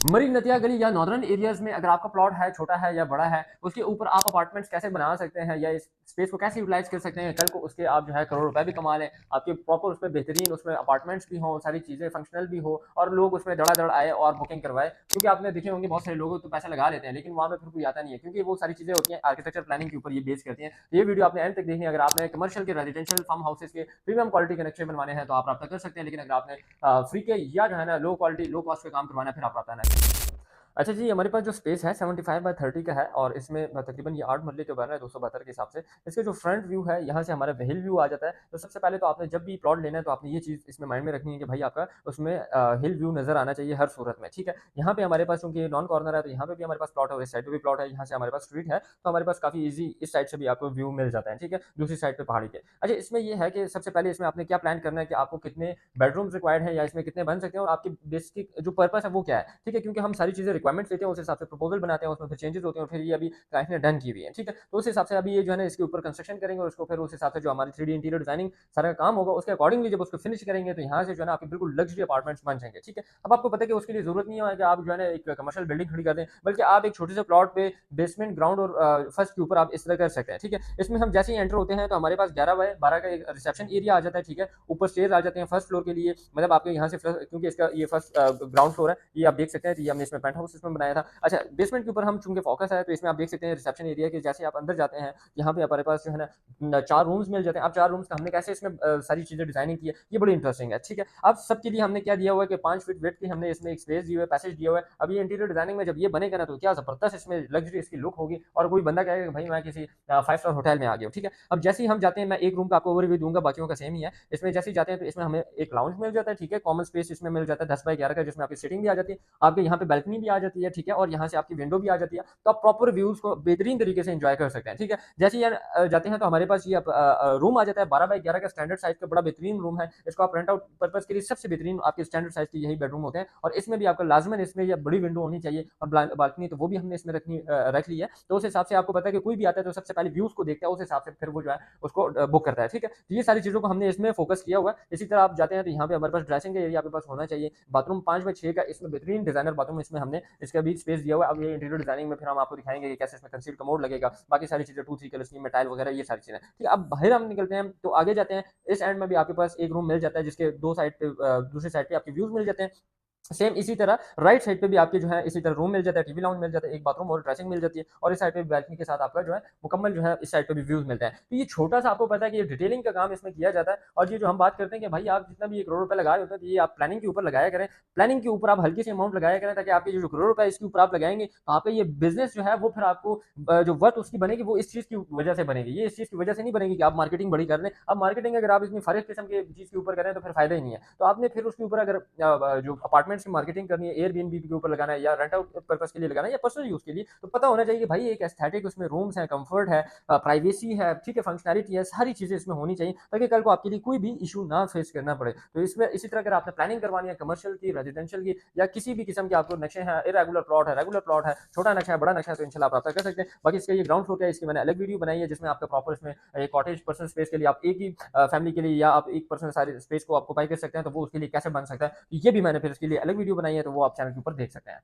Marine नतिया गली या नॉर्दर्न एरियाज में अगर आपका प्लॉट है, छोटा है या बड़ा है, उसके ऊपर आप अपार्टमेंट्स कैसे बना सकते हैं या इस स्पेस को कैसे यूटिलाइज कर सकते हैं, कल को उसके आप जो है करोड़ रुपए भी कमा लें, आपके प्रॉपर उसमें बेहतरीन उसमें अपार्टमेंट्स भी हों, सारी चीज़ें फंक्शनल भी हो और लोग उसमें धड़ाधड़ आए और बुकिंग करवाए। क्योंकि आपने देखे होंगे बहुत सारे लोग तो पैसा लगा लेते हैं, लेकिन वहाँ पे फिर कोई आता नहीं है, क्योंकि वो सारी चीज़ें होती हैं आर्किटेक्चर प्लानिंग के ऊपर ये बेस करती हैं। तो ये वीडियो आपने एंड तक देखनी है। अगर आपने कमर्शियल के रेजिडेंशियल फार्म हाउसेस के प्रीमियम क्वालिटी के नक्शे बनवाने हैं तो आप रब्ता कर सकते हैं, लेकिन अगर आपने फ्री के या जो है ना लो क्वालिटी लो कॉस्ट पे काम करवाना है, फिर आप रब्ता ना करें। अच्छा जी, हमारे पास जो स्पेस है 75 बाय 30 का है और इसमें तकरीबन ये 8 मरले के बन रहा है 272 के हिसाब से। इसके जो फ्रंट व्यू है, यहाँ से हमारा हिल व्यू आ जाता है। तो सबसे पहले तो आपने जब भी प्लॉट लेना है तो आपने ये चीज़ इसमें माइंड में रखनी है कि भाई आपका उसमें हिल व्यू नज़र आना चाहिए हर सूरत में, ठीक है? यहाँ पे हमारे पास चूँकि ये नॉन कॉर्नर है तो यहाँ पे भी हमारे पास प्लॉट है और इस साइड पे भी प्लॉट है। यहाँ से हमारे पास स्ट्रीट है, तो हमारे पास काफ़ी ईज़ी इस साइड से भी आपको व्यू मिल जाता है, ठीक है? दूसरी साइड पे पहाड़ी के। अच्छा, इसमें ये है कि सबसे पहले इसमें आपने क्या प्लान करना है कि आपको कितने बेडरूम्स रिक्वायर्ड है या इसमें कितने बन सकते हैं और आपकी बेसिक जो पर्पस है वो क्या है, ठीक है? क्योंकि हम सारी चीज़ें रिक्वायरमेंट्स लेते हैं, उस हिसाब से प्रपोजल बनाते हैं, उसमें फिर चेंजेस होते हैं और फिर ये अभी क्लाइंट ने डन की हुई है, ठीक है? तो उस हिसाब से अभी ये जो है ना इसके ऊपर कंस्ट्रक्शन करेंगे और उसको फिर उस हिसाब से जो हमारी 3D इंटीरियर डिजाइनिंग सारा काम होगा उसके अकॉर्डिंगली जब उसको फिनिश करेंगे तो यहाँ से जो है ना आपके बिल्कुल लग्जरी अपार्टमेंट्स बन जाएंगे, ठीक है? अब आपको पता है कि उसके लिए जरूरत नहीं है कि आप जो है ना एक कमर्शियल बिल्डिंग खड़ी कर दें, बल्कि आप एक छोटे से प्लॉट पे बेसमेंट ग्राउंड और फर्स्ट के ऊपर आप इस तरह कर सकते हैं, ठीक है? इसमें हम जैसे ही एंटर होते हैं तो हमारे पास 11 बाय 12 का एक रिसेप्शन एरिया आ जाता है, ठीक है? ऊपर स्टेज आ जाते हैं फर्स्ट फ्लोर के लिए, मतलब आपके यहाँ से क्योंकि इसका ये फर्स्ट ग्राउंड फ्लोर है, ये आप देख सकते हैं, तो ये हमने इसमें पेंट हाउस इसमें बनाया था। अच्छा, बेसमेंट के ऊपर हम चूंकि फोकस है तो इसमें आप देख सकते हैं रिसेप्शन एरिया के जैसे आप अंदर जाते हैं, यहाँ पे हमारे पास जो है ना 4 रूम्स मिल जाते हैं। अब 4 रूम्स का हमने कैसे इसमें सारी चीजें डिजाइनिंग की है, ये बड़ी इंटरेस्टिंग है, ठीक है? अब सबके लिए हमने क्या दिया हुआ है कि 5 फीट वेट की हमने इसमें एक स्पेस दी हुआ है, पैसेज दिया हुआ है। अब ये इंटीरियर डिजाइनिंग में जब ये बनेगा ना तो क्या जबरदस्त इसमें लग्जरी इसकी लुक होगी और कोई बंदा कहेगा कि भाई मैं किसी 5 स्टार होटल में आ गया हूँ, ठीक है? अब जैसे ही हम जाते हैं, मैं एक रूम का आपको ओवरव्यू दूंगा, बाकियों का सेम ही है। इसमें जैसे ही जाते हैं तो इसमें हमें एक लाउंज मिल जाता है, ठीक है? कॉमन स्पेस इसमें मिल जाता है 10 बाय 11 का, जिसमें आपकी सीटिंग भी आ जाती है, आपके यहाँ पे बैल्कनी भी आ जाती है, ठीक है? और यहाँ से आपकी विंडो भी आ जाती है, तो आप प्रॉपर व्यूज को बेहतरीन तरीके से एंजॉय कर सकते हैं, ठीक है? जैसे ही जाते हैं तो हमारे पास ये रूम आ जाता है 12 बाय 11 का, स्टैंडर्ड साइज का बड़ा बेहतरीन रूम है। इसको आप रेंट आउट पर्पज के लिए सबसे बेहतरीन आपके स्टैंडर्ड साइज के यही बेडरूम होते हैं और इसमें भी आपका लाजमन इसमें ये बड़ी विंडो होनी चाहिए और बालकनी तो वो भी हमने इसमें रख ली है। तो उस हिसाब से आपको पता है कि कोई भी आता है तो सबसे पहले व्यूज को देखता है, उस हिसाब से फिर वो जो है उसको बुक करता है, ठीक है? तो ये सारी चीजों को हमने इसमें फोकस किया हुआ है। इसी तरह आप जाते हैं तो यहाँ पे हमारे पास ड्रेसिंग का एरिया आपके पास होना चाहिए। बाथरूम 5 बाय 6 का, इसमें बेहतरीन डिजाइनर बाथरूम इसमें हमने इसका भी स्पेस दिया हुआ है। अब ये इंटीरियर डिजाइनिंग में फिर हम आपको दिखाएंगे कि कैसे इसमें कंसील कमोड लगेगा, बाकी सारी चीजें 2-3 कलर स्कीम में टाइल वगैरह ये सारी चीजें, ठीक है? अब बाहर हम निकलते हैं तो आगे जाते हैं। इस एंड में भी आपके पास एक रूम मिल जाता है जिसके दो साइड पे दूसरी साइड पे आपके व्यूज मिल जाते हैं। सेम इसी तरह राइट साइड पे भी आपके जो है इसी तरह रूम मिल जाता है, टीवी लाउंज मिल जाता है, एक बाथरूम और ड्रेसिंग मिल जाती है और इस साइड पे बैल्कनी के साथ आपका जो है मुकम्मल जो है इस साइड पे भी व्यूज मिलता है। तो ये छोटा सा आपको पता है कि ये डिटेलिंग का काम इसमें किया जाता है। और ये जो हम बात करते हैं कि भाई आप जितना भी 1 करोड़ रुपए लगा रहे होते हैं तो ये आप प्लानिंग के ऊपर लगाया करें, प्लानिंग के ऊपर आप हल्की सी अमाउंट लगाया करें, ताकि आपके जो करोड़ रुपए इसके ऊपर आप लगाएंगे तो आपका ये बिजनेस जो है वो फिर आपको जो वर्थ उसकी बनेगी वो इस चीज की वजह से बनेगी, ये इस चीज की वजह से नहीं बनेगी कि आप मार्केटिंग बड़ी कर रहे हैं। अब मार्केटिंग अगर आप इतनी फारिग किस्म के चीज के ऊपर करें तो फिर फायदा ही नहीं है। तो आपने फिर उसके ऊपर अगर जो अपार्टमेंट्स की मार्केटिंग करनी है, एयरबीएनबी के ऊपर लगाना है या रेंट आउट पर्पस के लिए लगाना है या पर्सनल यूज के लिए, तो पता होना चाहिए कि भाई एक एस्थेटिक उसमें रूम्स है, कंफर्ट है, प्राइवेसी है, ठीक है, फंक्शनैलिटी है, सारी चीजें इसमें होनी चाहिए ताकि कल को आपके लिए कोई भी इशू ना फेस करना पड़े। तो इसमें इसी तरह अगर आपने प्लानिंग करवानी है कमर्शियल की, रेजिडेंशियल की या किसी भी किस्म के आपको नक्शे हैं, इरेगुलर प्लॉट है, रेगुलर प्लॉट है, छोटा नक्शा है, बड़ा नक्शा है, तो इंशाल्लाह आप रब्ता कर सकते हैं। बाकी इसका ये ग्राउंड फ्लोर का है, इसकी मैंने अलग वीडियो बनाई है जिसमें आपका प्रॉपर इसमें एक कॉटेज पर्सनल स्पेस के लिए आप एक ही फैमिली के लिए या आप एक पर्सनल सारी स्पेस को ऑक्यूपाई कर सकते हैं, तो वो उसके लिए कैसे बन सकता है, ये भी मैंने फिर उसके लिए अलग वीडियो बनाई है, तो वो आप चैनल के ऊपर देख सकते हैं।